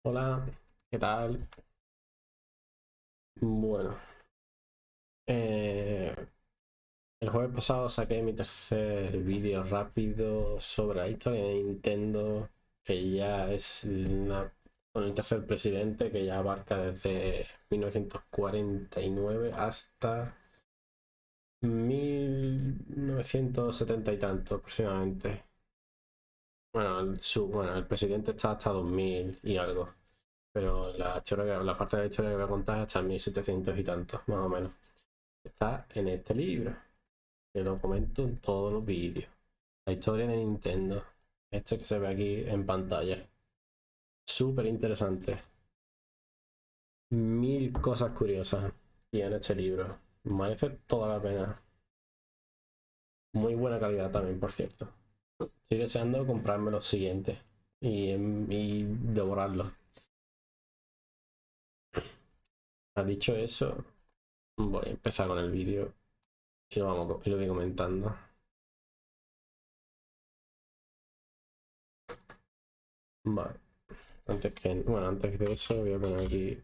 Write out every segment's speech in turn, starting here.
Hola, ¿qué tal? Bueno, eh, el jueves pasado saqué mi tercer vídeo rápido sobre la historia de Nintendo, que ya es con el tercer presidente, que ya abarca desde 1949 hasta 1970 y tanto aproximadamente. Bueno, el presidente está hasta 2000 y algo, pero la parte de la historia que voy a contar es hasta 1700 y tantos, más o menos. Está en este libro, que lo comento en todos los vídeos. La historia de Nintendo, este que se ve aquí en pantalla. Súper interesante. Mil cosas curiosas tiene este libro. Merece toda la pena. Muy buena calidad también, por cierto. Estoy deseando comprarme los siguientes y devorarlos. Ha dicho eso, voy a empezar con el vídeo y lo voy comentando. Vale. Antes de eso voy a poner aquí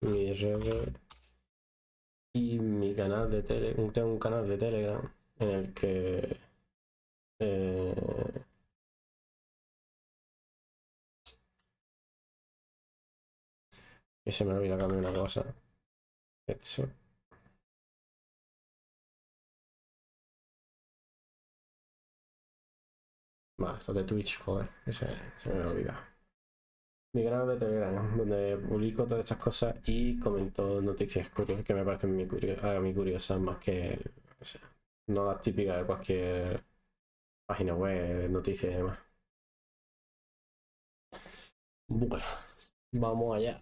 mi red y mi canal de Telegram. Tengo un canal de Telegram en el eh, que se me olvida cambiar una cosa. Esto. Vale, lo de Twitch, joder, se me olvida. Mi canal de Telegram, donde publico todas estas cosas y comento noticias que me parecen muy curiosas, más que, o sea, no las típicas de cualquier página web, noticias y demás. Bueno, vamos allá.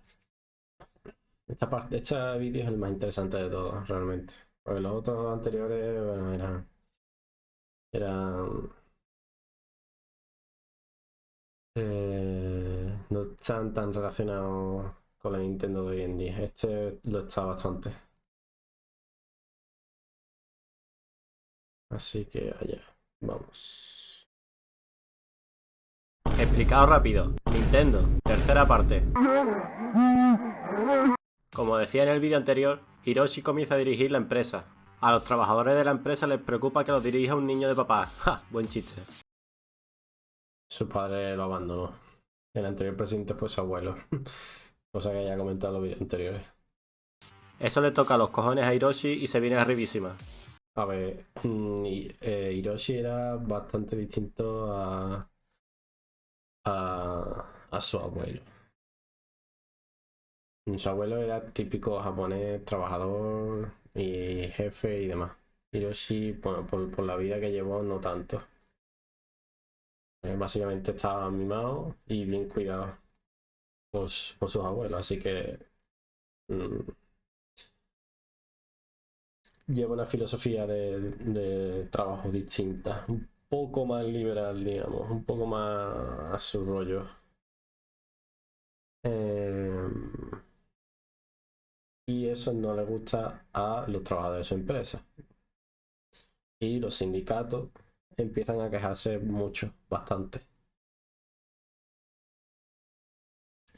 Este vídeo es el más interesante de todos, realmente. Porque los otros anteriores, bueno, eran no están tan relacionados con la Nintendo de hoy en día. Este lo está bastante. Así que allá, vamos. Explicado rápido. Nintendo, tercera parte. Como decía en el vídeo anterior, Hiroshi comienza a dirigir la empresa. A los trabajadores de la empresa les preocupa que lo dirija un niño de papá. ¡Ja! Buen chiste. Su padre lo abandonó. El anterior presidente fue su abuelo. Cosa que ya he comentado en los vídeos anteriores. Eso le toca a los cojones a Hiroshi y se viene arribísima. A ver, Hiroshi era bastante distinto a su abuelo. Su abuelo era típico japonés, trabajador y jefe y demás. Hiroshi, bueno, por la vida que llevó, no tanto. Básicamente estaba mimado y bien cuidado por sus abuelos, así que mm, lleva una filosofía de trabajo distinta, un poco más liberal, digamos, un poco más a su rollo. Eh, y eso no le gusta a los trabajadores de su empresa. Y los sindicatos empiezan a quejarse mucho, bastante.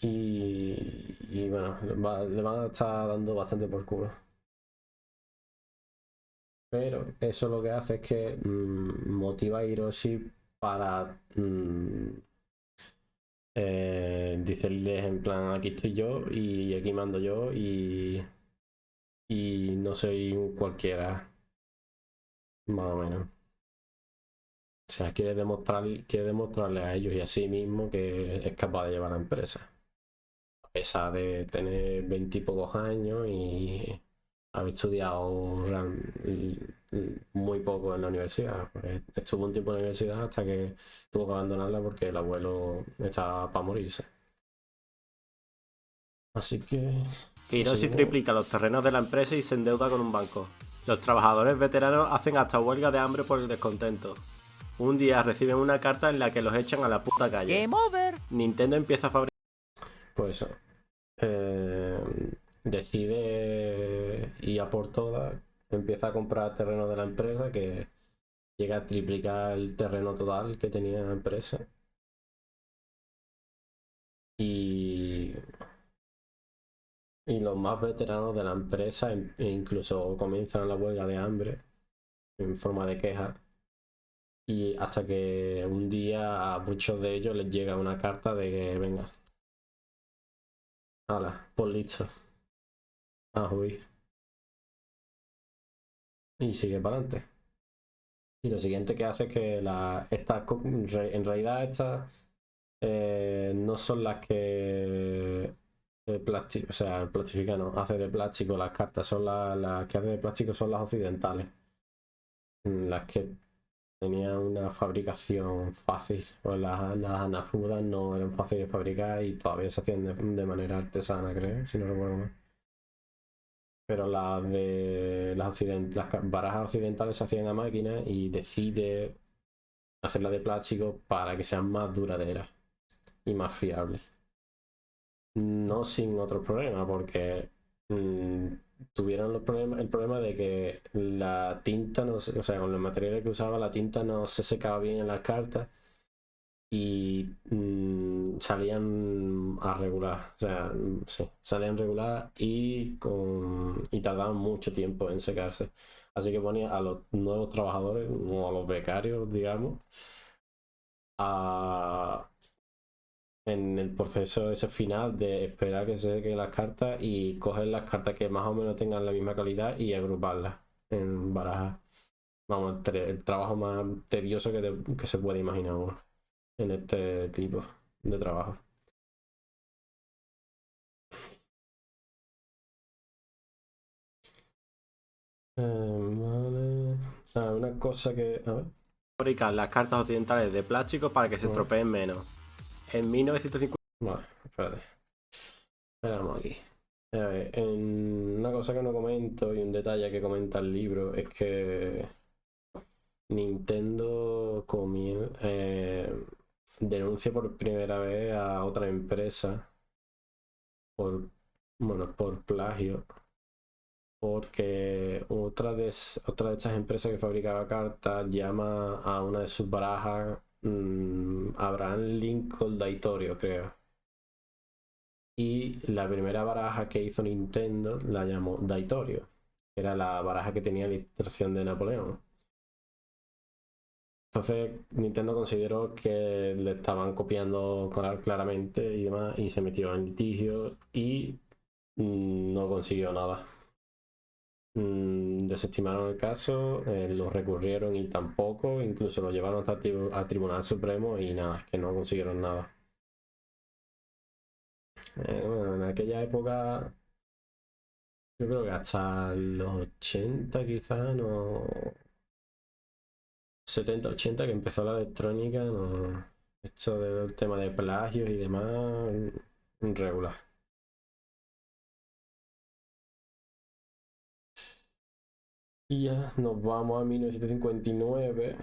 Y bueno, le van a estar dando bastante por culo. Pero eso lo que hace es que motiva a Hiroshi para decirles en plan, aquí estoy yo y aquí mando yo y no soy un cualquiera, más o menos. O sea, quiere demostrarle a ellos y a sí mismo que es capaz de llevar la empresa. A pesar de tener 20 y pocos años y haber estudiado muy poco en la universidad. Pues estuvo un tiempo en la universidad hasta que tuvo que abandonarla porque el abuelo estaba para morirse. Así que Hiroshi triplica los terrenos de la empresa y se endeuda con un banco. Los trabajadores veteranos hacen hasta huelga de hambre por el descontento. Un día reciben una carta en la que los echan a la puta calle. Game over. Nintendo empieza a fabricar... pues eso. Eh, decide ir a por todas. Empieza a comprar terreno de la empresa que llega a triplicar el terreno total que tenía la empresa. Y, y los más veteranos de la empresa incluso comienzan la huelga de hambre en forma de queja. Y hasta que un día a muchos de ellos les llega una carta de que venga, hala, pues listo, a huir. Y sigue para adelante. Y lo siguiente que hace es que en realidad estas no son las que o sea, plastifican, no, hace de plástico las cartas, son las que hace de plástico son las occidentales, las que tenían una fabricación fácil, o las anafudas no eran fáciles de fabricar y todavía se hacían de manera artesana, creo, si no recuerdo mal. Pero las barajas occidentales se hacían a máquina y decide hacerla de plástico para que sean más duraderas y más fiables. No sin otros problemas, porque tuvieron el problema de que la tinta, no, o sea, con los materiales que usaba, la tinta no se secaba bien en las cartas y salían a regular, o sea, sí, salían regular y tardaban mucho tiempo en secarse. Así que ponía a los nuevos trabajadores o a los becarios, digamos, a, en el proceso ese final de esperar que se sequen las cartas y coger las cartas que más o menos tengan la misma calidad y agruparlas en barajas. Vamos, el trabajo más tedioso que se puede imaginar uno en este tipo de trabajo. Vale. Una cosa que. A ver. Fabricar las cartas occidentales de plástico para que se estropeen menos. En 1950. Vale, espérate. Esperamos aquí. A ver, una cosa que no comento y un detalle que comenta el libro es que Nintendo denuncia por primera vez a otra empresa por, bueno, por plagio, porque otra de estas empresas que fabricaba cartas llama a una de sus barajas Abraham Lincoln Daitorio, creo. Y la primera baraja que hizo Nintendo la llamó Daitorio, que era la baraja que tenía la ilustración de Napoleón. Entonces Nintendo consideró que le estaban copiando claramente y demás y se metió en litigio y no consiguió nada. Desestimaron el caso, lo recurrieron y tampoco, incluso lo llevaron hasta al Tribunal Supremo y nada, que no consiguieron nada. Bueno, en aquella época, yo creo que hasta los 80 quizás, no, 70, 80 que empezó la electrónica, no, esto del tema de plagios y demás, regular. Y ya nos vamos a 1959,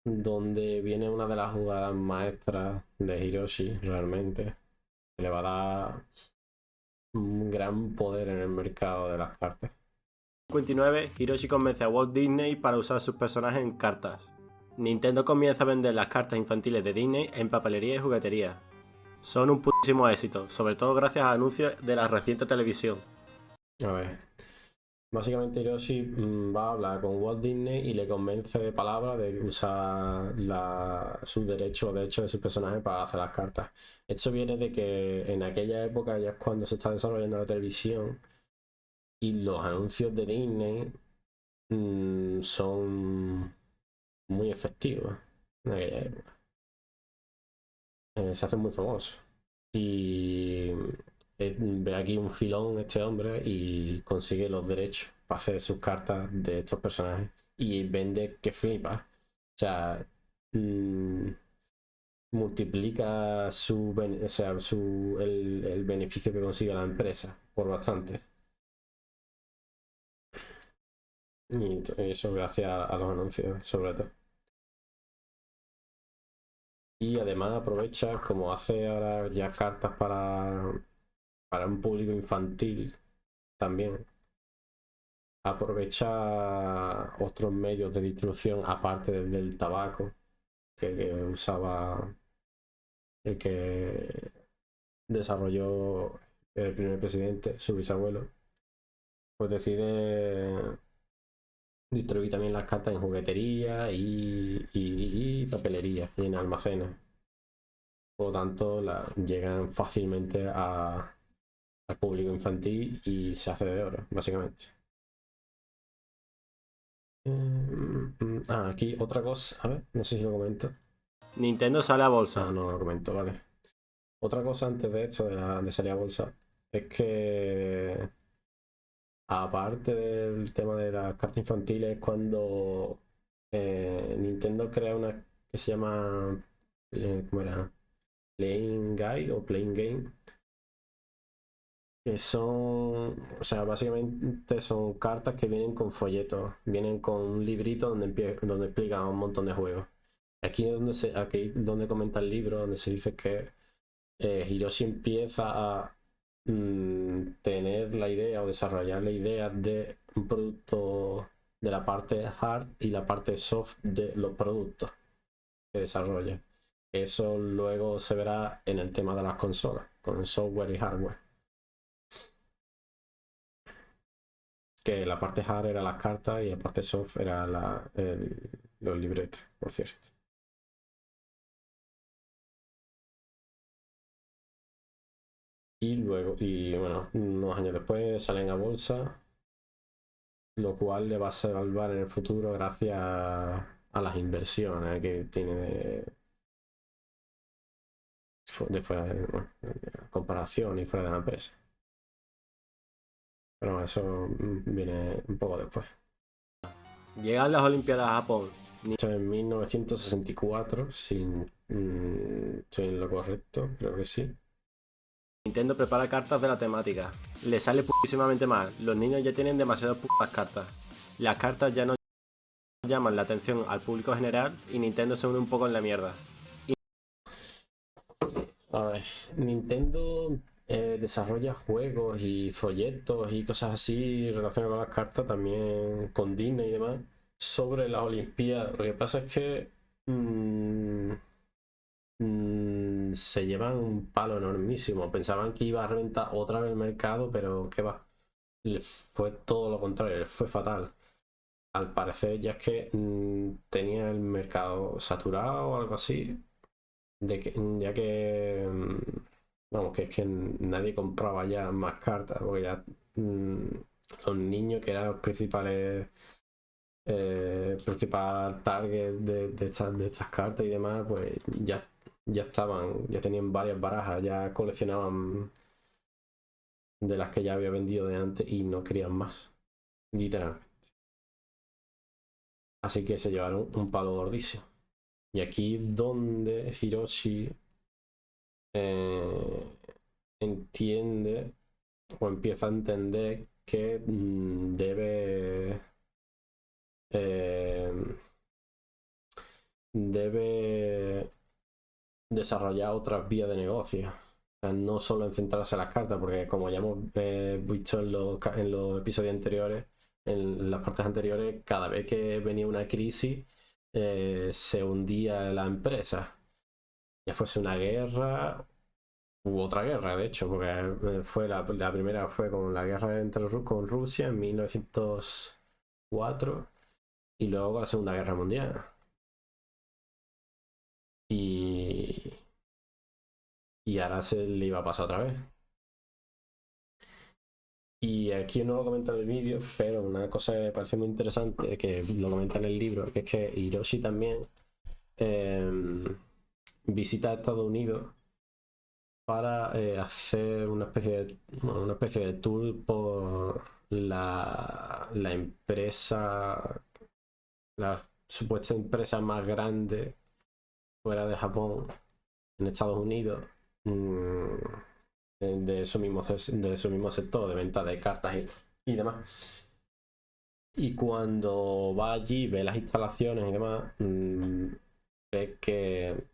donde viene una de las jugadas maestras de Hiroshi, realmente, que le va a dar un gran poder en el mercado de las cartas. En 1959, Hiroshi convence a Walt Disney para usar sus personajes en cartas. Nintendo comienza a vender las cartas infantiles de Disney en papelería y juguetería. Son un putísimo éxito, sobre todo gracias a anuncios de la reciente televisión. A ver, básicamente Hiroshi va a hablar con Walt Disney y le convence de palabra de usar sus derechos de sus personajes para hacer las cartas. Esto viene de que en aquella época ya es cuando se está desarrollando la televisión y los anuncios de Disney son muy efectivos en aquella época. Se hacen muy famosos. Y ve aquí un filón este hombre y consigue los derechos para hacer sus cartas de estos personajes y vende que flipa. O sea, multiplica el beneficio que consigue la empresa por bastante. Y eso gracias a los anuncios, sobre todo. Y además aprovecha, como hace ahora ya cartas para un público infantil también, aprovecha otros medios de distribución aparte del tabaco que usaba el que desarrolló el primer presidente, su bisabuelo, pues decide distribuir también las cartas en juguetería y papelería y en almacenes. Por lo tanto, llegan fácilmente al público infantil y se hace de oro, básicamente. Aquí otra cosa, a ver, no sé si lo comento. Nintendo sale a bolsa. No lo comento, vale. Otra cosa antes de esto, de salir a bolsa, es que aparte del tema de las cartas infantiles, cuando Nintendo crea una que se llama, ¿cómo era? Playing Guide o Playing Game, que son, o sea, básicamente son cartas que vienen con folletos, vienen con un librito donde explica un montón de juegos. Aquí es donde comenta el libro, donde se dice que Hiroshi empieza a tener la idea o desarrollar la idea de un producto de la parte hard y la parte soft de los productos que desarrolla. Eso luego se verá en el tema de las consolas, con el software y hardware. Que la parte hard era las cartas y la parte soft era los libretos, por cierto. Y luego, y bueno, unos años después salen a bolsa, lo cual le va a salvar en el futuro gracias a las inversiones que tiene de fuera de comparación y fuera de la empresa. Pero eso viene un poco después. Llegan las Olimpiadas a Japón. Eso en 1964, sin estoy en lo correcto, creo que sí. Nintendo prepara cartas de la temática. Le sale putísimamente mal. Los niños ya tienen demasiadas putas cartas. Las cartas ya no llaman la atención al público general y Nintendo se une un poco en la mierda. A ver, Nintendo desarrolla juegos y folletos y cosas así relacionadas con las cartas, también con Disney y demás, sobre las Olimpiadas. Lo que pasa es que se llevan un palo enormísimo. Pensaban que iba a reventar otra vez el mercado, pero ¿qué va? Fue todo lo contrario, les fue fatal. Al parecer ya es que tenía el mercado saturado o algo así, ya que vamos, que es que nadie compraba ya más cartas, porque ya los niños que eran los principales principal target de estas cartas y demás, pues ya tenían varias barajas, ya coleccionaban de las que ya había vendido de antes y no querían más, literalmente. Así que se llevaron un palo gordísimo. Y aquí donde Hiroshi entiende o empieza a entender que debe desarrollar otras vías de negocio. O sea, no solo en centrarse en las cartas, porque como ya hemos visto en los episodios anteriores, en las partes anteriores, cada vez que venía una crisis, se hundía la empresa. Ya fuese una guerra u otra guerra, de hecho, porque fue la primera fue con la guerra con Rusia en 1904 y luego con la Segunda Guerra Mundial. Y ahora se le iba a pasar otra vez. Y aquí no lo comenta en el vídeo, pero una cosa que me parece muy interesante, que lo comenta en el libro, que es que Hiroshi también visita Estados Unidos para hacer una especie de tour por la empresa, la supuesta empresa más grande fuera de Japón, en Estados Unidos, de su mismo sector de venta de cartas y demás. Y cuando va allí, ve las instalaciones y demás, ve que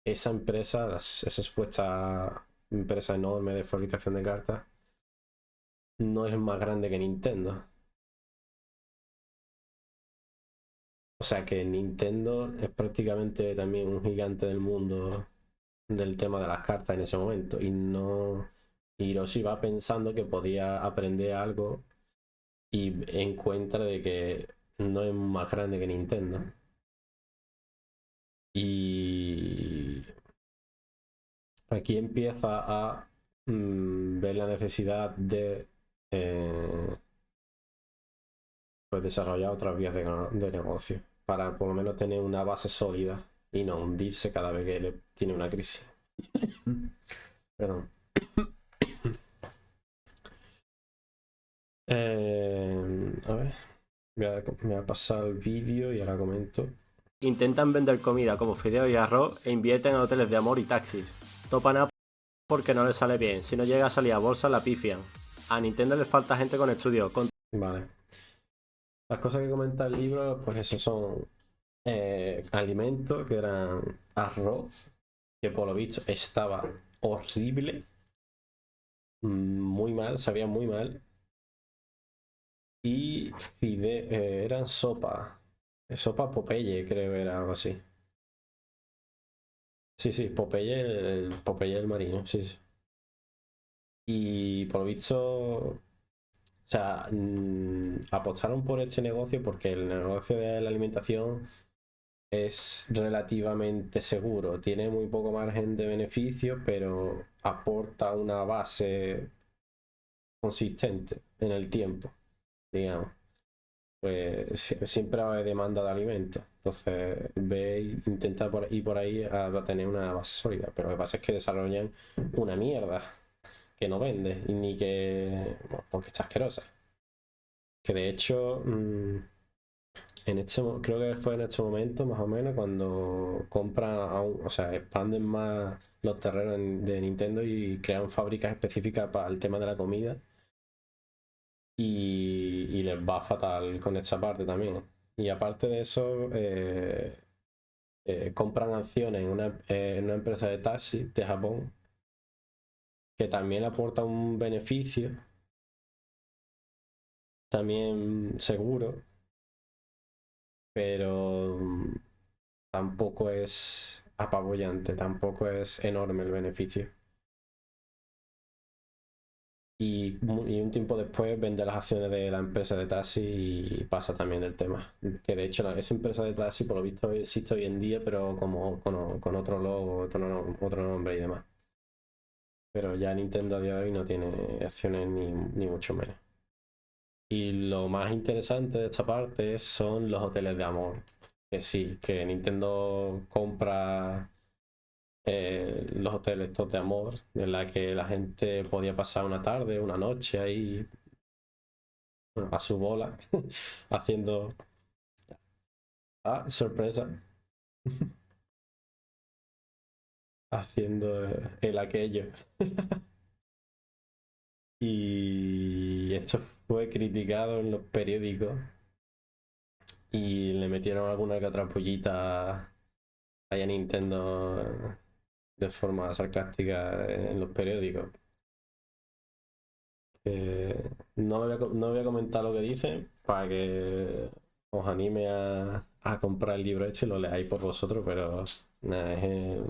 esa empresa, esa supuesta empresa enorme de fabricación de cartas, no es más grande que Nintendo. O sea que Nintendo es prácticamente también un gigante del mundo del tema de las cartas en ese momento. Y no. Hiroshi va pensando que podía aprender algo y encuentra de que no es más grande que Nintendo. Y aquí empieza a ver la necesidad de pues desarrollar otras vías de negocio para por lo menos tener una base sólida y no hundirse cada vez que tiene una crisis. Perdón. A ver, voy a pasar el vídeo y ahora comento. Intentan vender comida como fideos y arroz e invierten en hoteles de amor y taxis. Topan a porque no les sale bien. Si no llega a salir a bolsa, la pifian. A Nintendo les falta gente con estudios. Vale. Las cosas que comenta el libro, pues eso son alimentos que eran arroz, que por lo visto estaba horrible, muy mal, sabía muy mal. Y eran sopa Popeye, creo que era algo así. Sí, Popeye, el Popeye el marino, sí. Y por lo visto, o sea, apostaron por este negocio porque el negocio de la alimentación es relativamente seguro, tiene muy poco margen de beneficio, pero aporta una base consistente en el tiempo, digamos. Pues siempre va a haber demanda de alimentos. Entonces, intenta ir por ahí a tener una base sólida. Pero lo que pasa es que desarrollan una mierda que no vende y ni que. Bueno, porque está asquerosa. Que de hecho, creo que fue en este momento, más o menos, cuando compran, o sea, expanden más los terrenos de Nintendo y crean fábricas específicas para el tema de la comida. Y les va fatal con esta parte también. Y aparte de eso, compran acciones en una empresa de taxi de Japón que también aporta un beneficio, también seguro, pero tampoco es apabullante, tampoco es enorme el beneficio. Y un tiempo después vende las acciones de la empresa de taxi y pasa también del tema. Que de hecho esa empresa de taxi por lo visto existe hoy en día, pero como con otro logo, otro nombre y demás. Pero ya Nintendo a día de hoy no tiene acciones ni mucho menos. Y lo más interesante de esta parte son los hoteles de amor. Que sí, que Nintendo compra los hoteles estos de amor, en la que la gente podía pasar una tarde, una noche ahí, bueno, a su bola, haciendo. Ah, sorpresa. Haciendo el aquello. Y esto fue criticado en los periódicos y le metieron alguna que otra pullita ahí a Nintendo de forma sarcástica en los periódicos. No voy a comentar lo que dicen para que os anime a comprar el libro este y lo leáis por vosotros, pero nada, es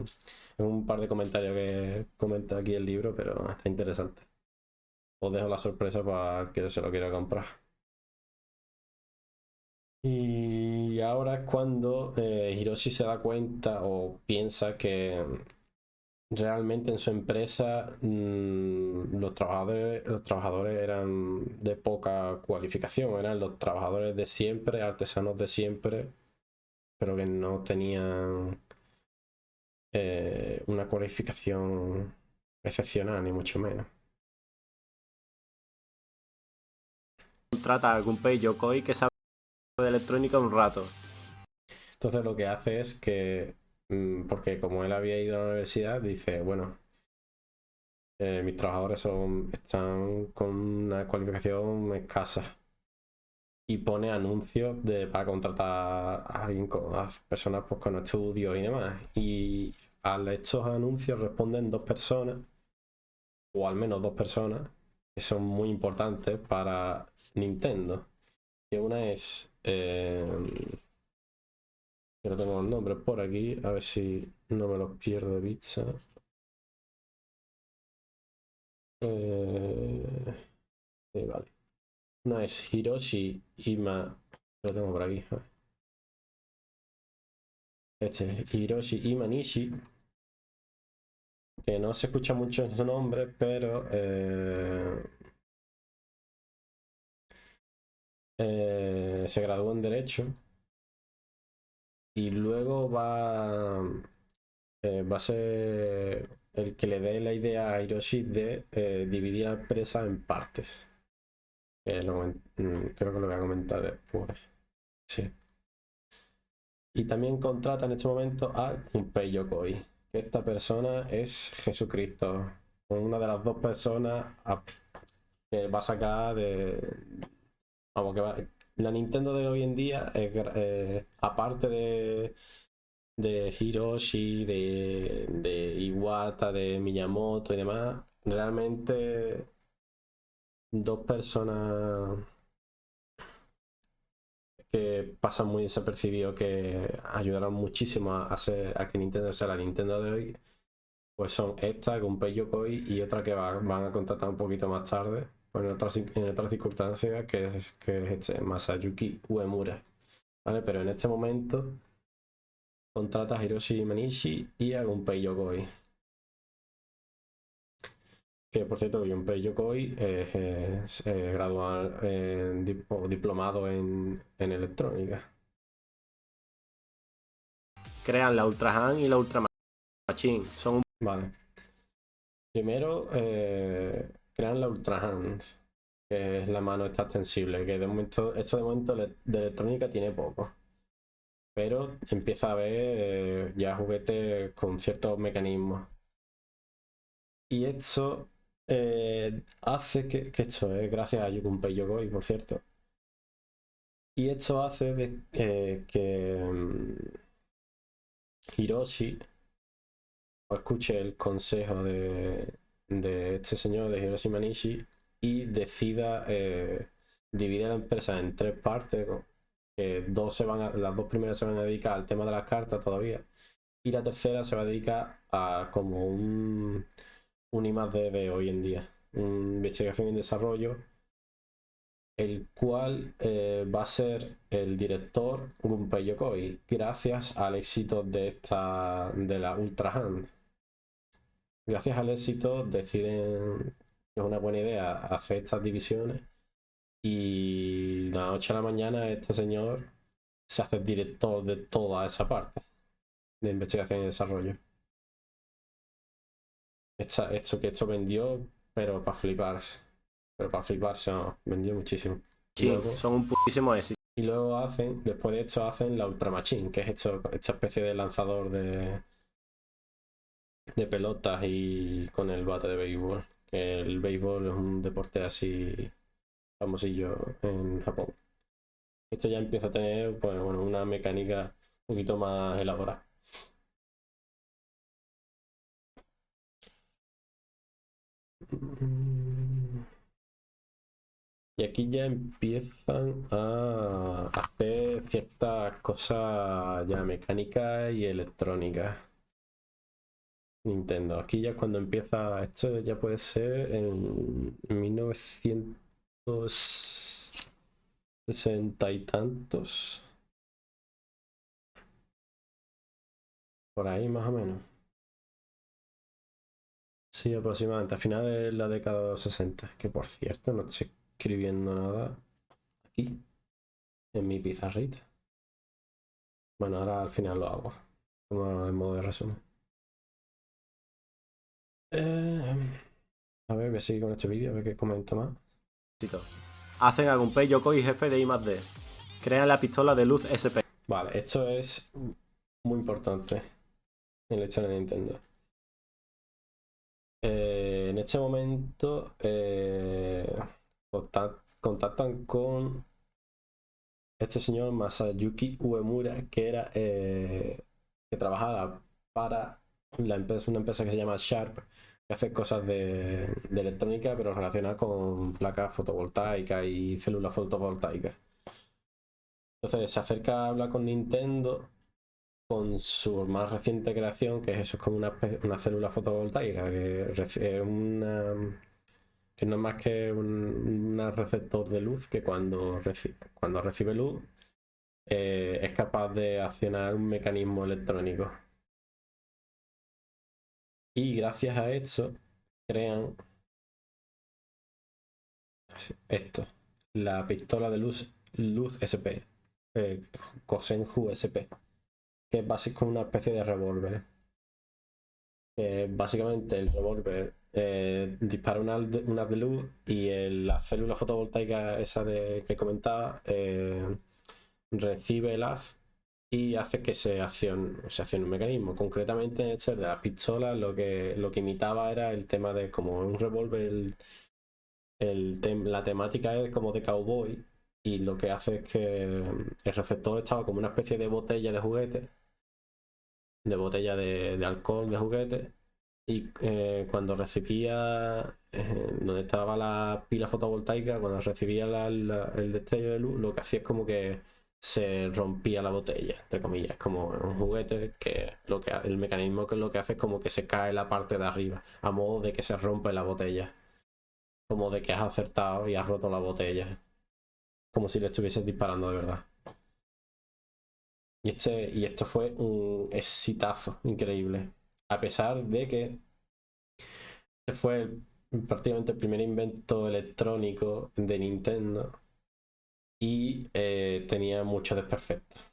un par de comentarios que comenta aquí el libro, pero está interesante. Os dejo la sorpresa para que se lo quiera comprar. Y ahora es cuando Hiroshi se da cuenta o piensa que realmente en su empresa los trabajadores eran de poca cualificación, eran los trabajadores de siempre, artesanos de siempre, pero que no tenían una cualificación excepcional, ni mucho menos. Contrata a Gunpei Yokoi que sabe de electrónica un rato. Entonces lo que hace es que, porque como él había ido a la universidad, dice, bueno, mis trabajadores están con una cualificación escasa. Y pone anuncios para contratar a alguien a personas pues, con estudios y demás. Y a estos anuncios responden dos personas, o al menos dos personas, que son muy importantes para Nintendo. Que una es Yo no tengo los nombres por aquí, a ver si no me los pierdo de vista. Vale. No es Hiroshi Ima. Lo tengo por aquí. Este es Hiroshi Imanishi. Que no se escucha mucho en su nombre, pero se graduó en Derecho. Y luego va a ser el que le dé la idea a Hiroshi de dividir la empresa en partes. Creo que lo voy a comentar después. Sí. Y también contrata en este momento a Gunpei Yokoi. Que esta persona es Jesucristo. Una de las dos personas que va a sacar de. Vamos, que va. La Nintendo de hoy en día, aparte de Hiroshi, de Iwata, de Miyamoto y demás, realmente dos personas que pasan muy desapercibidos, que ayudaron muchísimo a que Nintendo sea la Nintendo de hoy, pues son esta, Gunpei Yokoi, y otra que van a contratar un poquito más tarde, pues en otras circunstancias, que es este, Masayuki Uemura. ¿Vale? Pero en este momento contrata a Hiroshi Manishi y a Gunpei Yokoi. Que por cierto, Gunpei Yokoi es graduado o diplomado en electrónica. Crean la Ultra Hand y la Ultra Machine. Son un... Vale. Primero crean la Ultra Hand, que es la mano esta extensible, que de momento, esto de momento de electrónica tiene poco. Pero empieza a haber ya juguetes con ciertos mecanismos. Y esto hace que esto es gracias a Gunpei Yokoi, por cierto. Y esto hace que Hiroshi escuche el consejo de este señor, de Hiroshi Manishi, y decida dividir la empresa en tres partes. Que las dos primeras se van a dedicar al tema de las cartas todavía, y la tercera se va a dedicar a como un I+D de hoy en día, investigación y desarrollo, el cual va a ser el director Gunpei Yokoi, gracias al éxito de la Ultra Hand. Gracias al éxito deciden que es una buena idea hacer estas divisiones, y de la noche a la mañana este señor se hace director de toda esa parte de investigación y desarrollo. Esto vendió, pero para fliparse. Pero para fliparse, no, vendió muchísimo. Machine. Son un putísimo éxito. Y luego después de esto hacen la Ultra Machine, que es esta especie de lanzador de pelotas y con el bate de béisbol. Que el béisbol es un deporte así famosillo en Japón. Esto ya empieza a tener, pues, bueno, una mecánica un poquito más elaborada. Y aquí ya empiezan a hacer ciertas cosas ya mecánicas y electrónicas. Nintendo. Aquí ya cuando empieza, esto ya puede ser en 1960 y tantos. Por ahí más o menos. Sí, aproximadamente, a finales de la década de los 60. Que por cierto, no estoy escribiendo nada aquí, en mi pizarrita. Bueno, ahora al final lo hago, como en modo de resumen. A ver, voy a seguir con este vídeo, a ver qué comento más. Hacen a Gunpei Yokoi jefe de I+D. Crean la pistola de luz SP. Vale, esto es muy importante en la historia de Nintendo. En este momento contactan con este señor Masayuki Uemura, que era que trabajaba para una empresa que se llama Sharp, que hace cosas de electrónica, pero relacionadas con placas fotovoltaicas y células fotovoltaicas. Entonces se acerca a hablar con Nintendo con su más reciente creación, que es eso, es como una célula fotovoltaica, que que no es más que un receptor de luz que cuando recibe luz es capaz de accionar un mecanismo electrónico. Y gracias a esto crean esto, la pistola de luz SP, Kosenju SP, que es básicamente una especie de revólver. Básicamente el revólver dispara una de luz y la célula fotovoltaica esa que comentaba recibe el haz y hace que se accione un mecanismo. Concretamente en este de las pistolas lo que imitaba era el tema de como un revólver, la temática es como de cowboy y lo que hace es que el receptor estaba como una especie de botella de juguete, de botella de alcohol de juguete y cuando recibía donde estaba la pila fotovoltaica, cuando recibía el destello de luz, lo que hacía es como que se rompía la botella, entre comillas, como un juguete que el mecanismo que lo que hace es como que se cae la parte de arriba, a modo de que se rompe la botella, como de que has acertado y has roto la botella, como si le estuvieses disparando de verdad. Y esto fue un exitazo increíble, a pesar de que fue prácticamente el primer invento electrónico de Nintendo y tenía muchos desperfectos.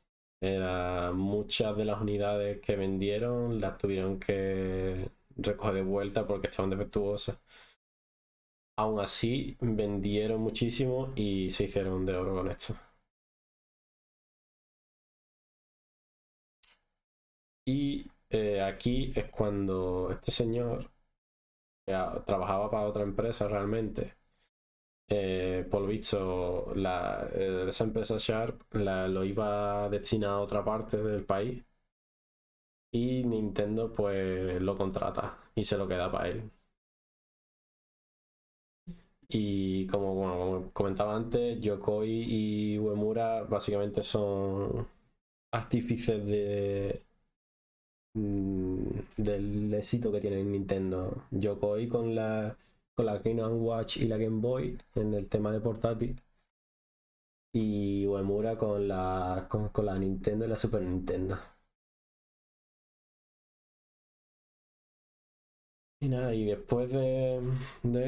Muchas de las unidades que vendieron las tuvieron que recoger de vuelta porque estaban defectuosas. Aún así, vendieron muchísimo y se hicieron de oro con esto. Y aquí es cuando este señor, que trabajaba para otra empresa realmente, por lo visto, esa empresa Sharp lo iba a destinar a otra parte del país y Nintendo pues lo contrata y se lo queda para él. Y como comentaba antes, Yokoi y Uemura básicamente son artífices del éxito que tiene Nintendo. Yokoi con la Game Watch y la Game Boy en el tema de portátil. Y Uemura con la Nintendo y la Super Nintendo. Y nada, y después de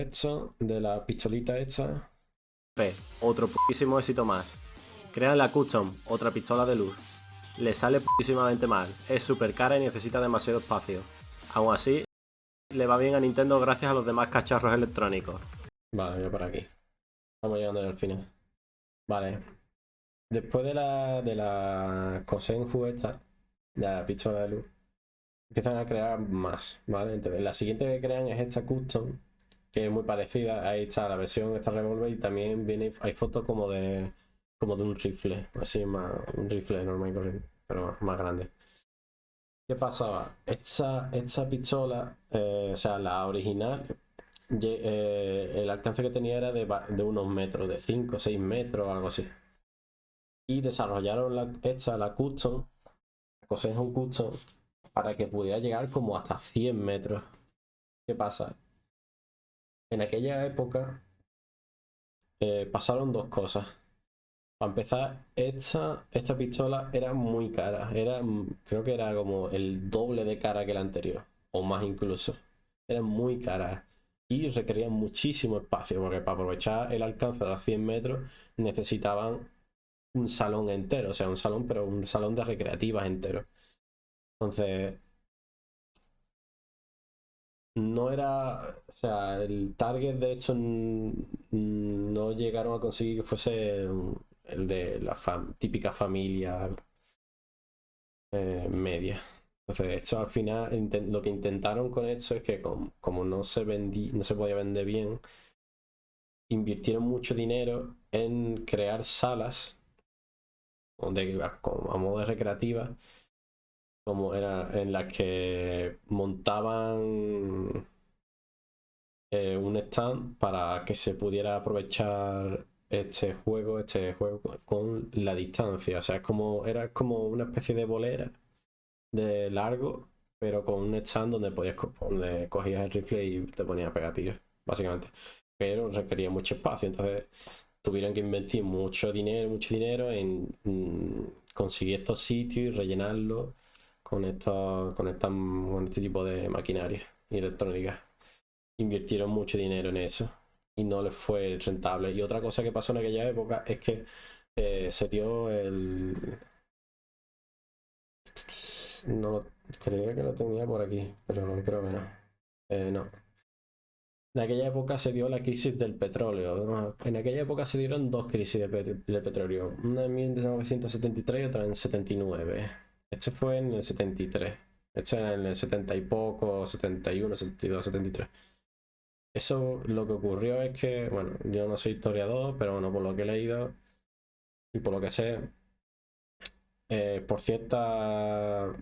esto, de la pistolita esta, Otro putísimo éxito más. Crean la Custom, otra pistola de luz. Le sale putísimamente mal, es súper cara y necesita demasiado espacio. Aún así, le va bien a Nintendo gracias a los demás cacharros electrónicos. vale, voy por aquí. Estamos llegando ya al final. Vale. Después de la Kosenju esta, de la pistola de luz, empiezan a crear más, ¿vale? Entonces, la siguiente que crean es esta Custom, que es muy parecida. Ahí está la versión, esta revólver, y también hay fotos como de un rifle, así más, un rifle normal y corriente, pero más grande. ¿Qué pasaba? Esta pistola, o sea, la original, el alcance que tenía era de unos metros, de 5 o 6 metros, algo así. Y desarrollaron la Custom, Kosenju Custom, para que pudiera llegar como hasta 100 metros. ¿Qué pasa? En aquella época pasaron dos cosas. Para empezar, esta pistola era muy cara. Creo que era como el doble de cara que la anterior, o más incluso. Era muy cara y requerían muchísimo espacio, porque para aprovechar el alcance de los 100 metros necesitaban un salón entero, o sea, pero un salón de recreativas entero. Entonces, no era, o sea, el target de hecho no llegaron a conseguir que fuese el de la típica familia media. Entonces, esto al final, lo que intentaron con esto es que como no se podía vender bien, invirtieron mucho dinero en crear salas a modo de recreativa, como era en las que montaban un stand para que se pudiera aprovechar este juego con la distancia. O sea, era como una especie de bolera de largo, pero con un stand donde donde cogías el rifle y te ponías a pegar tiros, básicamente. Pero requería mucho espacio, entonces tuvieron que invertir mucho dinero en conseguir estos sitios y rellenarlos con este tipo de maquinaria y electrónica. Invirtieron mucho dinero en eso y no les fue rentable. Y otra cosa que pasó en aquella época es que se dio el... No, creía que lo tenía por aquí, pero no creo que no. No. En aquella época se dio la crisis del petróleo, ¿no? En aquella época se dieron dos crisis de petróleo, una en 1973 y otra en 79. Esto fue en el 73. Esto era en el 70 y poco, 71, 72, 73. Eso lo que ocurrió es que, bueno, yo no soy historiador, pero bueno, por lo que he leído y por lo que sé, por ciertas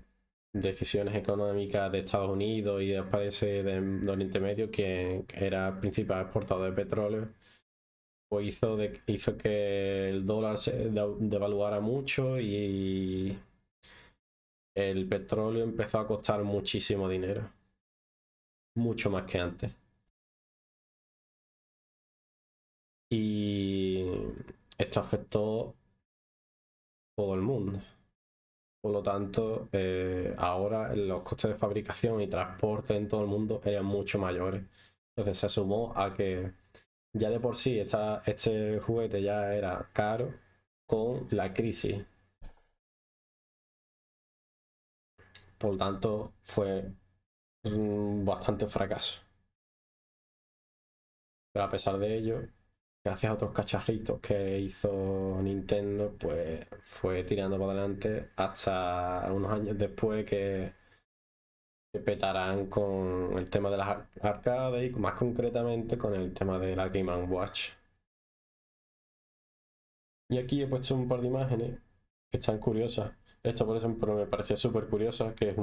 decisiones económicas de Estados Unidos y de países del Oriente Medio, que era principal exportador de petróleo, pues hizo que el dólar se devaluara mucho y el petróleo empezó a costar muchísimo dinero, mucho más que antes. Y esto afectó todo el mundo. Por lo tanto, ahora los costes de fabricación y transporte en todo el mundo eran mucho mayores. Entonces se sumó a que ya de por sí este juguete ya era caro con la crisis. Por lo tanto, fue bastante fracaso. Pero a pesar de ello, gracias a otros cacharritos que hizo Nintendo, pues fue tirando para adelante hasta unos años después que petarán con el tema de las arcades y más concretamente con el tema de la Game & Watch. Y aquí he puesto un par de imágenes que están curiosas. Esto, por ejemplo, me pareció súper curiosa, que es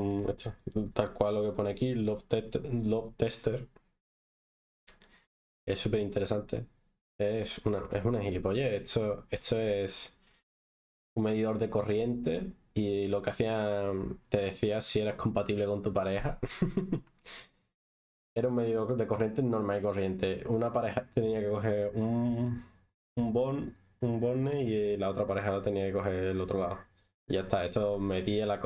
tal cual lo que pone aquí, Love Tester. Es súper interesante. Es una gilipollez. Esto es un medidor de corriente y lo que hacía, te decía si eras compatible con tu pareja. Era un medidor de corriente normal y corriente. Una pareja tenía que coger un borne y la otra pareja lo tenía que coger el otro lado. Y ya está. Esto medía la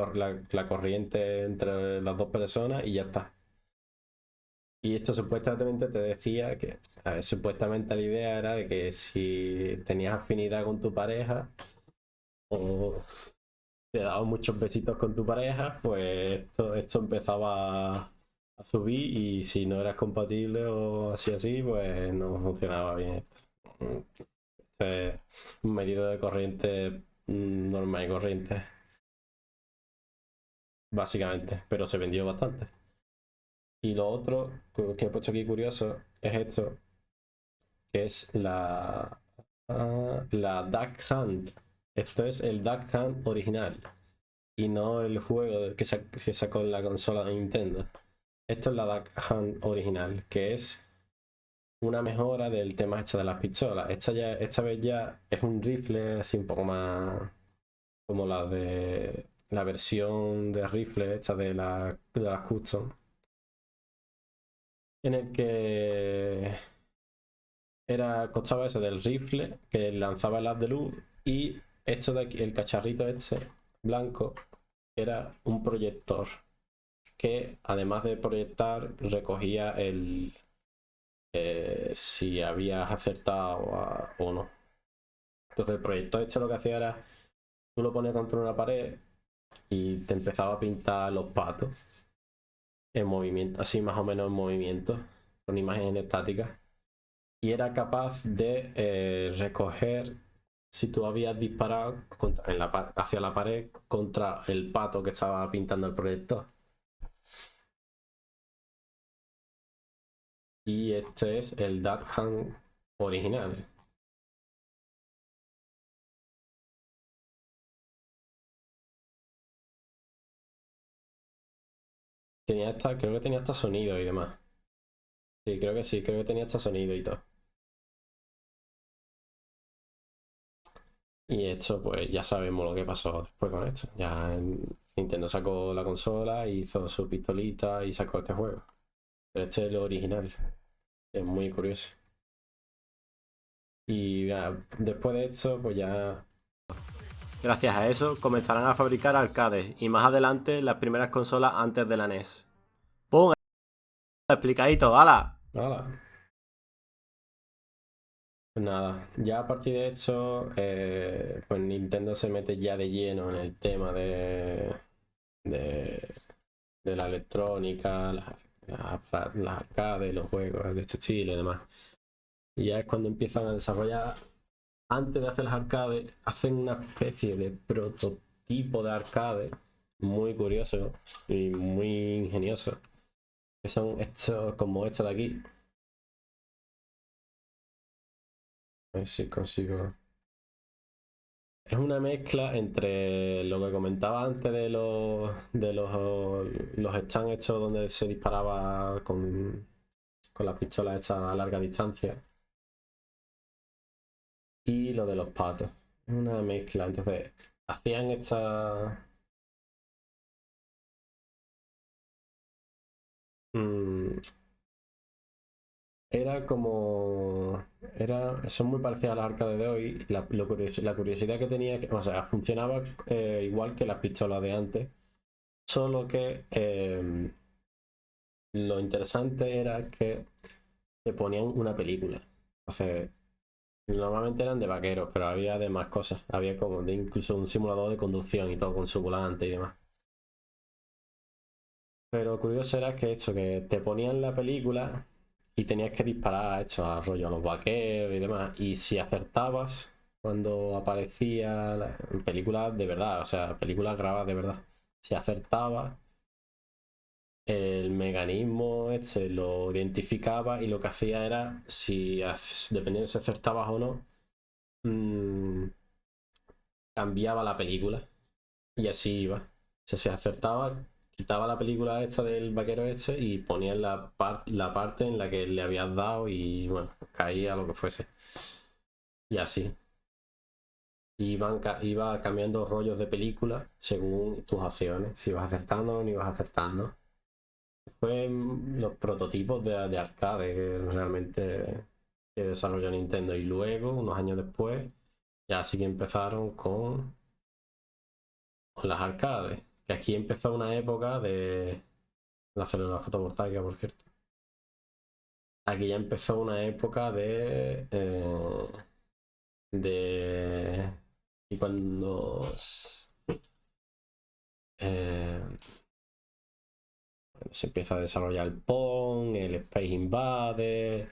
corriente entre las dos personas y ya está. Y esto supuestamente te decía que, a ver, supuestamente la idea era de que si tenías afinidad con tu pareja o te dabas muchos besitos con tu pareja, pues esto empezaba a subir y si no eras compatible o así, pues no funcionaba bien. Este es un medidor de corriente normal y corriente, básicamente, pero se vendió bastante. Y lo otro que he puesto aquí curioso es esto, que es la Duck Hunt. Esto es el Duck Hunt original y no el juego que sacó en la consola de Nintendo. Esto es la Duck Hunt original, que es una mejora del tema este de las pistolas. Esta vez ya es un rifle así un poco más como la de la versión de rifle esta de las custom, en el que costaba eso del rifle que lanzaba el haz de luz y esto de aquí, el cacharrito este blanco, era un proyector que además de proyectar recogía si habías acertado o no. Entonces el proyector este lo que hacía era tú lo ponías contra una pared y te empezaba a pintar los patos en movimiento, así más o menos en movimiento, con imágenes estáticas. Y era capaz de recoger si tú habías disparado hacia la pared contra el pato que estaba pintando el proyector. Y este es el Duck Hunt original. Creo que tenía hasta sonido y demás. Sí, creo que tenía hasta sonido y todo. Y esto, pues ya sabemos lo que pasó después con esto. Ya Nintendo sacó la consola, hizo su pistolita y sacó este juego. Pero este es lo original. Es muy curioso. Y después de esto, pues ya. Gracias a eso comenzarán a fabricar arcades y más adelante las primeras consolas antes de la NES. ¡Pum! Explicadito, ¡hala! ¡Hala! Pues nada, ya a partir de esto, pues Nintendo se mete ya de lleno en el tema de la electrónica, las arcades, los juegos de este estilo y demás. Y ya es cuando empiezan a desarrollar, antes de hacer las arcades, hacen una especie de prototipo de arcade muy curioso y muy ingenioso, que son estos, como estos de aquí. A ver si consigo. Es una mezcla entre lo que comentaba antes de los stands hechos donde se disparaba con las pistolas hechas a larga distancia y lo de los patos. Es una mezcla. Entonces, hacían esta. Era como. Son muy parecidas a las arcades de hoy. La curiosidad que tenía, o sea, funcionaba igual que las pistolas de antes. Solo que lo interesante era que te ponían una película. O sea, normalmente eran de vaqueros, pero había de más cosas. Había como de incluso un simulador de conducción y todo con su volante y demás. Pero curioso era que que te ponían la película y tenías que disparar hecho a rollo a los vaqueros y demás. Y si acertabas cuando aparecía en películas de verdad, o sea, películas grabadas de verdad, si acertabas, el mecanismo este lo identificaba y lo que hacía era, dependiendo si acertabas o no, mmm, cambiaba la película y así iba. O sea, si acertaba, quitaba la película esta del vaquero este y ponía la parte en la que le habías dado y bueno, caía lo que fuese. Y así. Iba cambiando rollos de película según tus acciones, si ibas acertando o no ibas acertando. Fue los prototipos de arcade que realmente que desarrolló Nintendo. Y luego, unos años después, ya sí que empezaron con las arcades. Que aquí empezó una época de la célula fotovoltaica, por cierto. Aquí ya empezó una época de y cuando eh, se empieza a desarrollar el Pong, el Space Invader.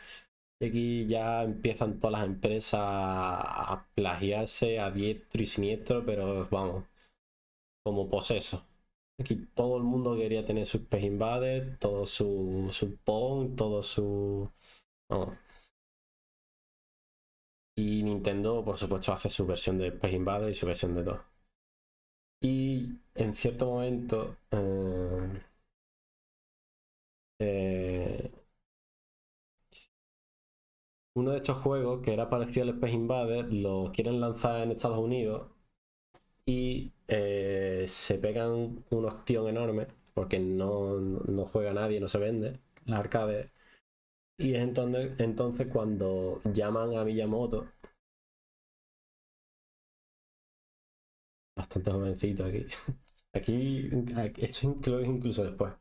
Y aquí ya empiezan todas las empresas a plagiarse a diestro y siniestro, pero vamos, como poseso. Aquí todo el mundo quería tener su Space Invader, todo su Pong, todo su. Vamos. Y Nintendo, por supuesto, hace su versión de Space Invader y su versión de todo. Y en cierto momento. Uno de estos juegos que era parecido al Space Invader lo quieren lanzar en Estados Unidos y se pegan un ostión enorme porque no juega nadie, no se vende las arcades. Y es entonces cuando llaman a Miyamoto, bastante jovencito aquí, esto es incluso después,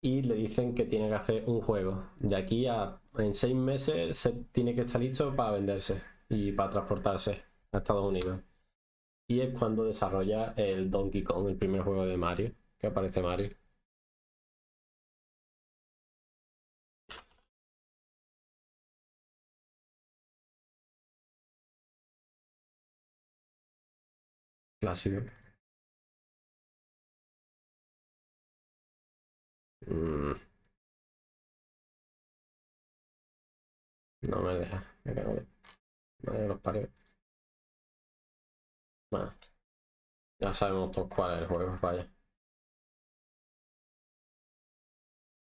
y le dicen que tiene que hacer un juego. De aquí en 6 meses se tiene que estar listo para venderse y para transportarse a Estados Unidos. Y es cuando desarrolla el Donkey Kong, el primer juego de Mario, que aparece Mario. Clásico. Mm, no me deja. Me cago en madre de los parios. Bueno, ya sabemos todos cuál es el juego, vaya.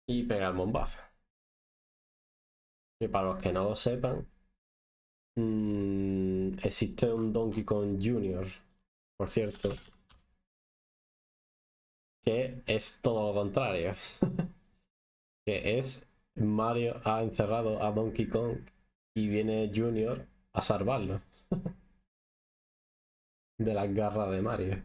Y pega el bombazo. Y para los que no lo sepan, existe un Donkey Kong Jr., por cierto, que es todo lo contrario. Que es Mario ha encerrado a Donkey Kong y viene Junior a salvarlo de las garras de Mario.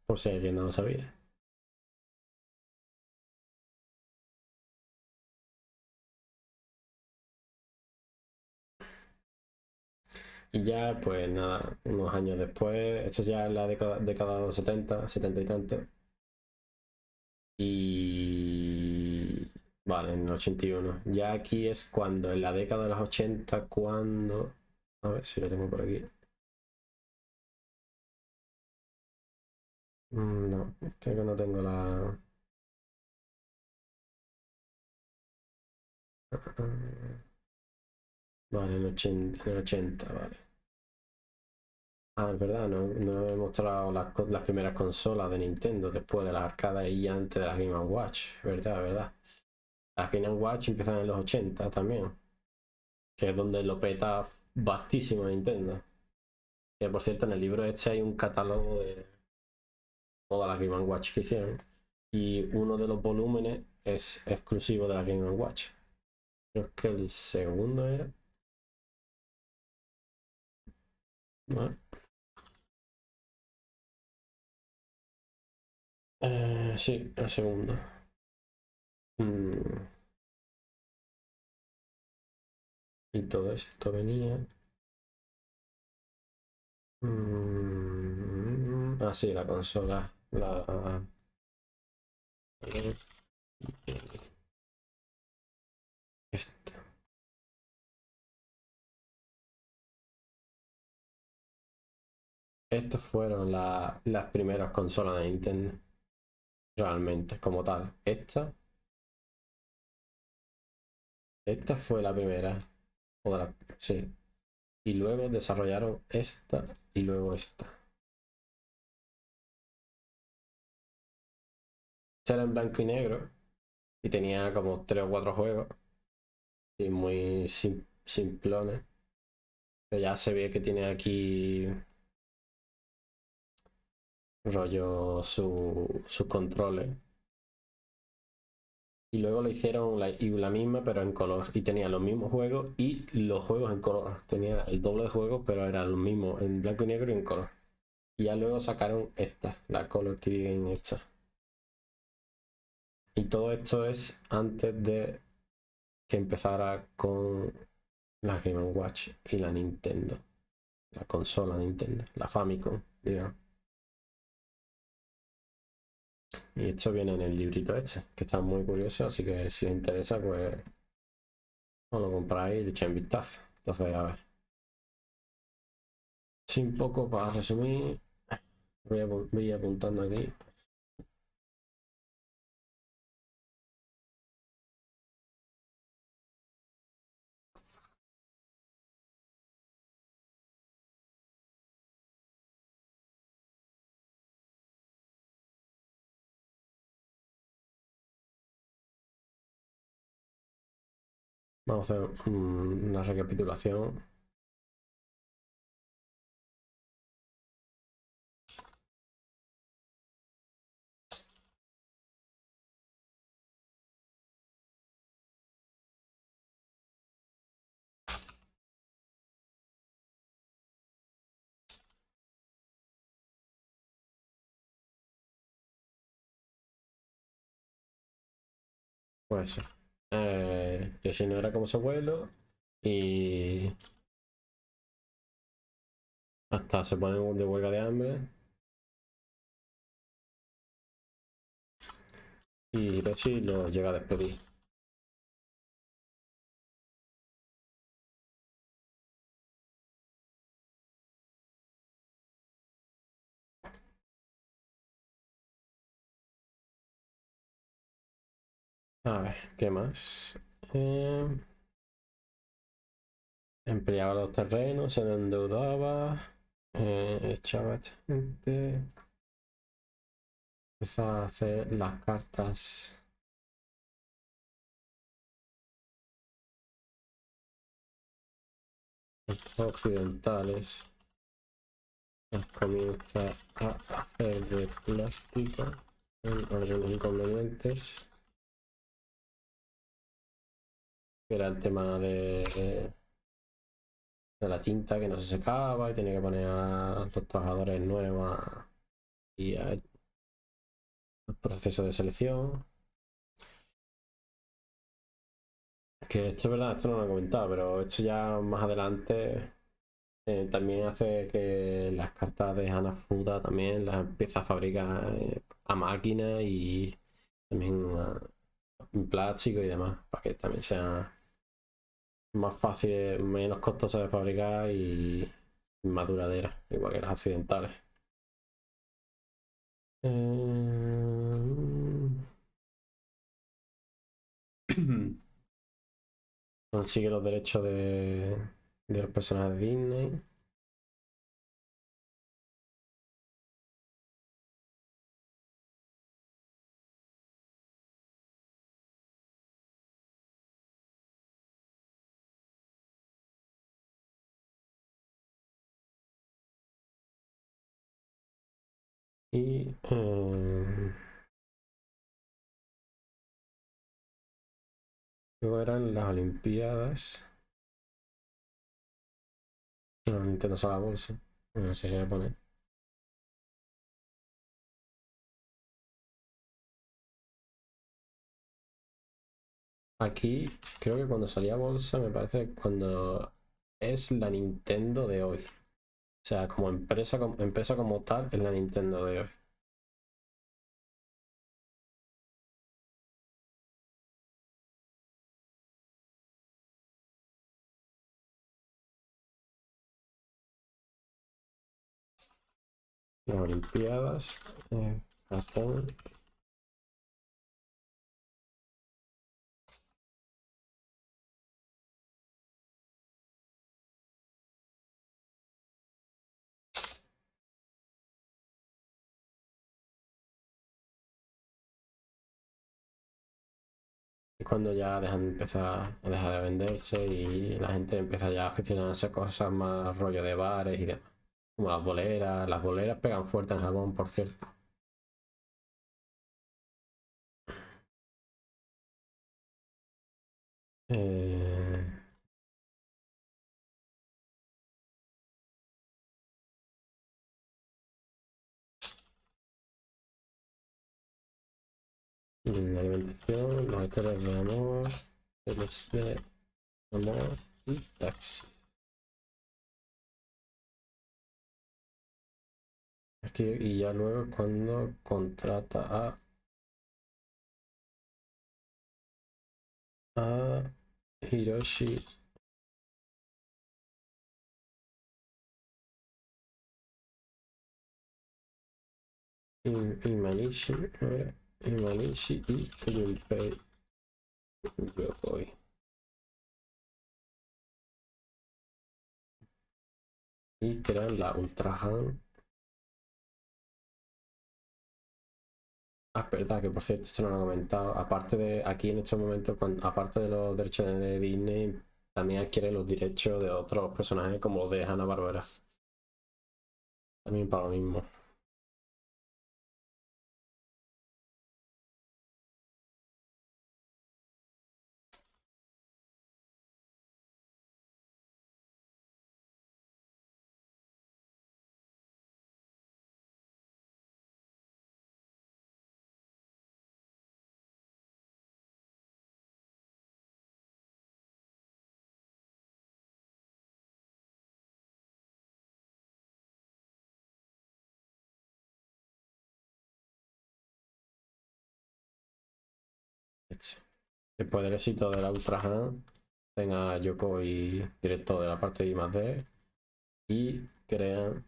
Por si alguien no lo sabía. Y ya, pues nada, unos años después, esto ya es la década de los 70, 70 y tanto. Y... Vale, en el 81. Ya aquí es cuando, en la década de los 80, cuando... A ver si lo tengo por aquí. No, creo que no tengo la... Vale, en el 80, vale. Ah, es verdad, no he mostrado las primeras consolas de Nintendo después de las arcadas y antes de la Game Watch. Verdad, verdad. Las Game Watch empiezan en los 80 también, que es donde lo peta vastísimo Nintendo. Que por cierto, en el libro este hay un catálogo de todas las Game Watch que hicieron. Y uno de los volúmenes es exclusivo de la Game Watch. Creo que el segundo era. Vale. Sí, el segundo. Mm, y todo esto venía. Ah, sí, la consola. Esta. Estas fueron las primeras consolas de Nintendo. Realmente, como tal. Esta fue la primera. Sí. Y luego desarrollaron esta y luego esta. Esta era en blanco y negro. Y tenía como 3 o 4 juegos. Y muy simplones. Pero ya se ve que tiene aquí rollo sus controles. Y luego lo hicieron la misma, pero en color. Y tenía los mismos juegos y los juegos en color. Tenía el doble de juegos, pero eran los mismos en blanco y negro y en color. Y ya luego sacaron esta, la Color TV Game esta. Y todo esto es antes de que empezara con la Game Watch y la Nintendo. La consola Nintendo, la Famicom, digamos. Y esto viene en el librito este, que está muy curioso, así que si os interesa, pues os lo compráis y le echáis un vistazo. Entonces, a ver. Sí, un poco para resumir, voy apuntando aquí. Vamos a hacer una recapitulación. Pues eso. Yoshi no era como su abuelo y hasta se ponen de huelga de hambre. Y Hiroshi los llega a despedir. A ver, ¿qué más? Empleaba los terrenos, se endeudaba, echaba a esta gente, empezaba a hacer las cartas. Estos occidentales los comienza a hacer de plástico con algunos inconvenientes, que era el tema de la tinta que no se secaba y tenía que poner a los trabajadores nuevos y el proceso de selección. Que esto es verdad, esto no lo he comentado, pero esto ya más adelante también hace que las cartas de Hanafuda también las empieza a fabricar a máquina y también en plástico y demás, para que también sea más fácil, menos costosa de fabricar y más duradera, igual que las occidentales. Consigue los derechos de los personajes de Disney. Y luego eran las Olimpiadas. No, Nintendo Sala Bolsa. No sé qué poner. Aquí creo que cuando salía bolsa me parece cuando es la Nintendo de hoy. O sea, como empresa como tal es la Nintendo de hoy. Las Olimpiadas, Japón. Es cuando ya dejar de venderse y la gente empieza ya a aficionarse a cosas más rollo de bares y demás. Como las boleras. Las boleras pegan fuerte en Japón, por cierto. Eh, la alimentación, los hoteles de amor, hoteles de amor y taxi. Aquí, y ya luego cuando contrata a Hiroshi Imanishi, Imanishi y Junpei Yokoi. Y crean la Ultra Han. Ah, es verdad que por cierto, esto no lo he comentado. Aparte de aquí en estos momentos, aparte de los derechos de Disney, también adquiere los derechos de otros personajes como los de Hanna-Barbera. También para lo mismo. Este. Después del éxito de la Ultra Han, tenga a Yokoi director de la parte de I+D y crean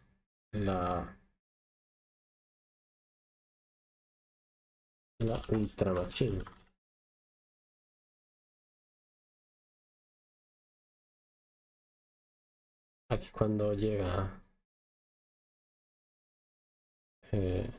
la Ultra Machine. Aquí es cuando llega eh,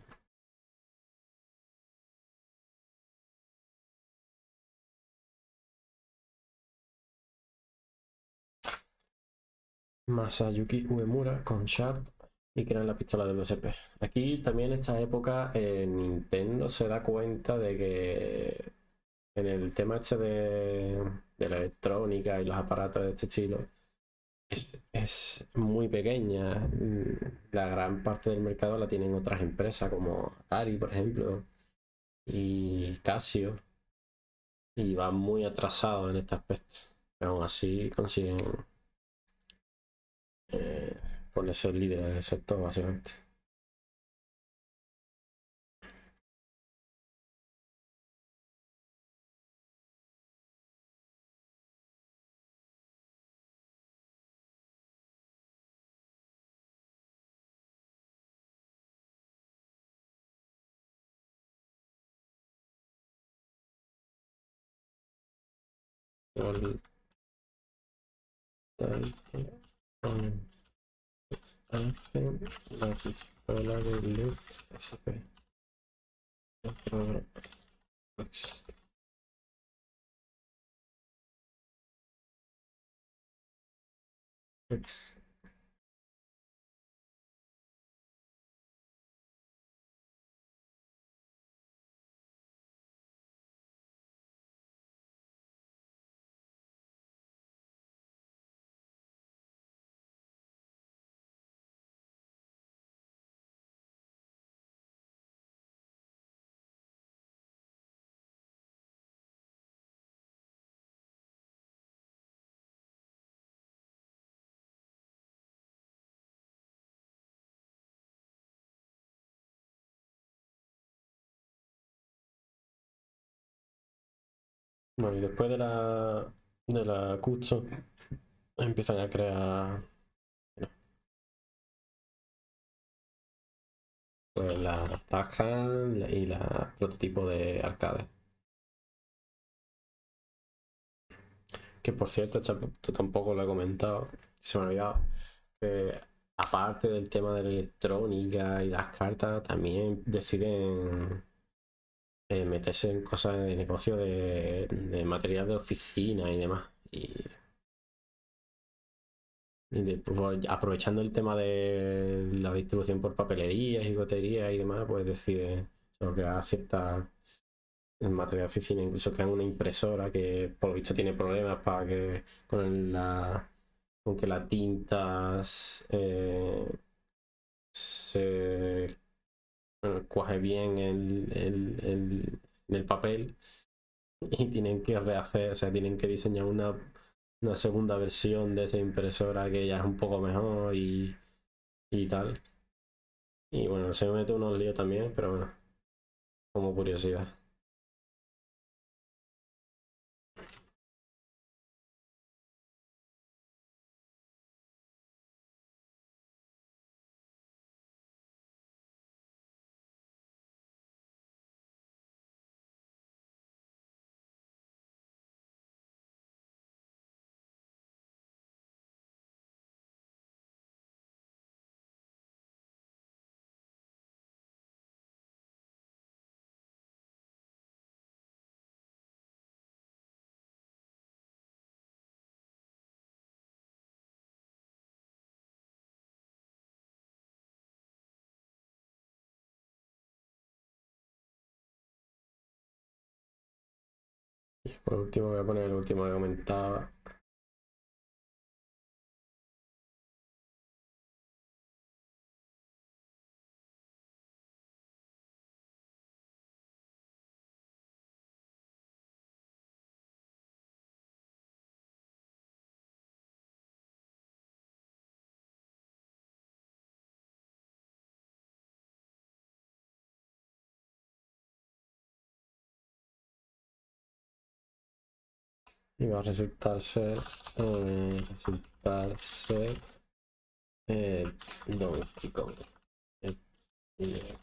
Masayuki Uemura con Sharp y crean la pistola del USP. Aquí también en esta época Nintendo se da cuenta de que en el tema este de la electrónica y los aparatos de este estilo es muy pequeña. La gran parte del mercado la tienen otras empresas como Atari, por ejemplo, y Casio, y van muy atrasados en este aspecto. Pero aún así consiguen ponerse líderes del sector, básicamente. Hace la pistola de luz SP. X. Bueno, y después de la Custom empiezan a crear pues la Tajan y la prototipo de arcade. Que por cierto, esto tampoco lo he comentado, se me ha olvidado. Que aparte del tema de la electrónica y las cartas, también deciden meterse en cosas de negocio de material de oficina y demás. Pues, aprovechando el tema de la distribución por papelerías y goterías y demás, pues deciden crear ciertas material de oficina, incluso crean una impresora que por lo visto tiene problemas para que con que la tinta se cuaje bien en el papel, y tienen que rehacer, o sea, tienen que diseñar una segunda versión de esa impresora que ya es un poco mejor y tal. Y bueno, se me mete unos líos también, pero bueno, como curiosidad. Y por último voy a poner el último que comentaba. Y va a resultar ser Donkey Kong. Eh, eh,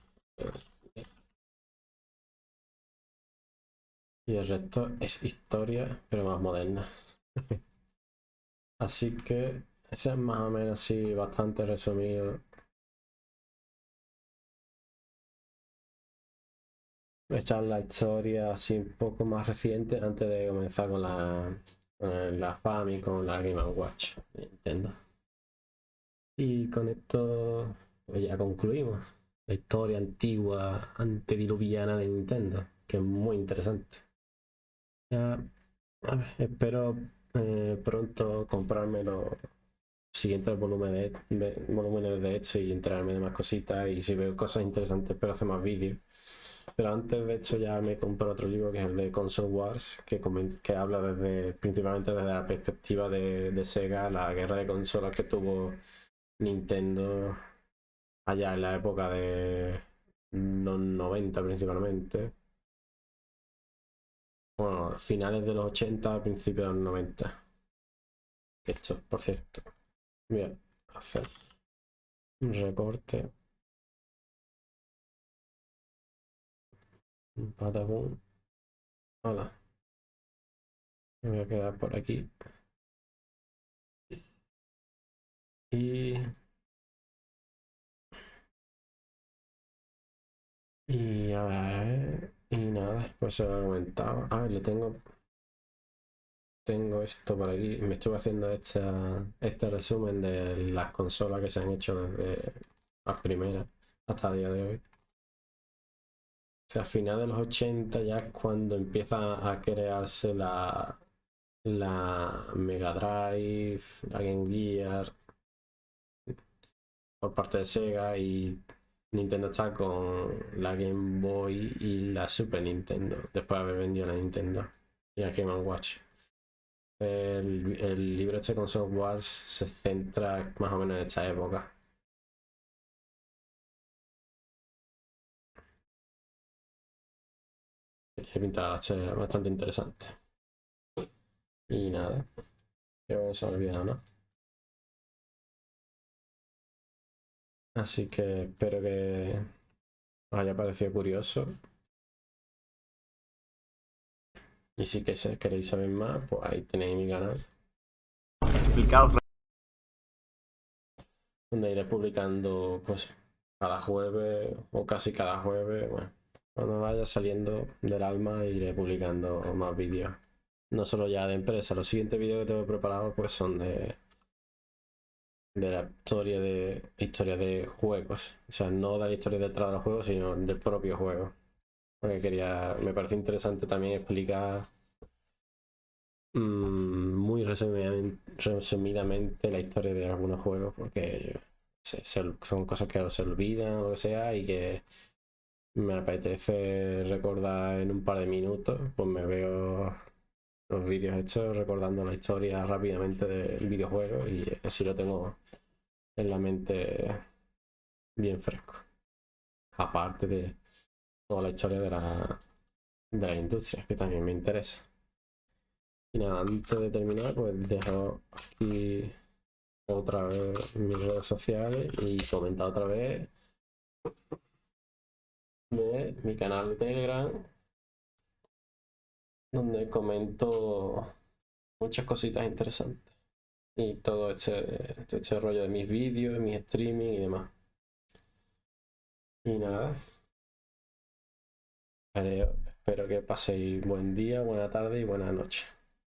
Y el resto es historia, pero más moderna. Así que ese es más o menos así, bastante resumido. Echar la historia así un poco más reciente antes de comenzar con la Famicom, la Game & Watch de Nintendo. Y con esto pues ya concluimos la historia antigua, antediluviana de Nintendo, que es muy interesante. Ya, a ver, espero pronto comprarme los siguientes volúmenes de hecho y enterarme de más cositas. Y si veo cosas interesantes, espero hacer más vídeos. Pero antes, de hecho, ya me compré otro libro que es el de Console Wars, que habla principalmente desde la perspectiva de Sega, la guerra de consolas que tuvo Nintendo allá en la época de los 90 principalmente. Bueno, finales de los 80, principios de los 90. Esto, por cierto, voy a hacer un recorte. Un patagón. Hola. Me voy a quedar por aquí. Y Y a ver, y nada, pues se lo he comentado. A ver, tengo esto por aquí. Me estuve haciendo este resumen de las consolas que se han hecho desde las primeras hasta el día de hoy. O sea, a finales de los 80 ya es cuando empieza a crearse la Mega Drive, la Game Gear por parte de Sega, y Nintendo está con la Game Boy y la Super Nintendo, después de haber vendido la Nintendo y la Game Watch. El libro este con software se centra más o menos en esta época. Tiene pinta de ser bastante interesante. Y nada, creo que se ha olvidado, ¿no? Así que espero que os haya parecido curioso. Y si queréis saber más, pues ahí tenéis mi canal, Explicaos. donde iré publicando pues cada jueves o casi cada jueves. Bueno, cuando vaya saliendo del alma iré publicando más vídeos. No solo ya de empresa, los siguientes vídeos que tengo preparados pues son de la historia de juegos. O sea, no de la historia detrás de los juegos, sino del propio juego. Porque me parece interesante también explicar muy resumidamente la historia de algunos juegos, porque son cosas que se olvidan o lo que sea, y que me apetece recordar en un par de minutos. Pues me veo los vídeos hechos recordando la historia rápidamente del videojuego, y así lo tengo en la mente bien fresco. Aparte de toda la historia de la industria, que también me interesa. Y nada, antes de terminar, pues dejo aquí otra vez mis redes sociales y comentar otra vez de mi canal de Telegram, donde comento muchas cositas interesantes. Y todo este rollo de mis vídeos, mis streaming y demás. Y nada, espero que paséis buen día, buena tarde y buena noche,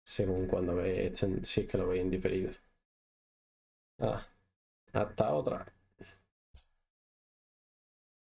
según cuando veáis, si es que lo veis en diferido. Hasta otra.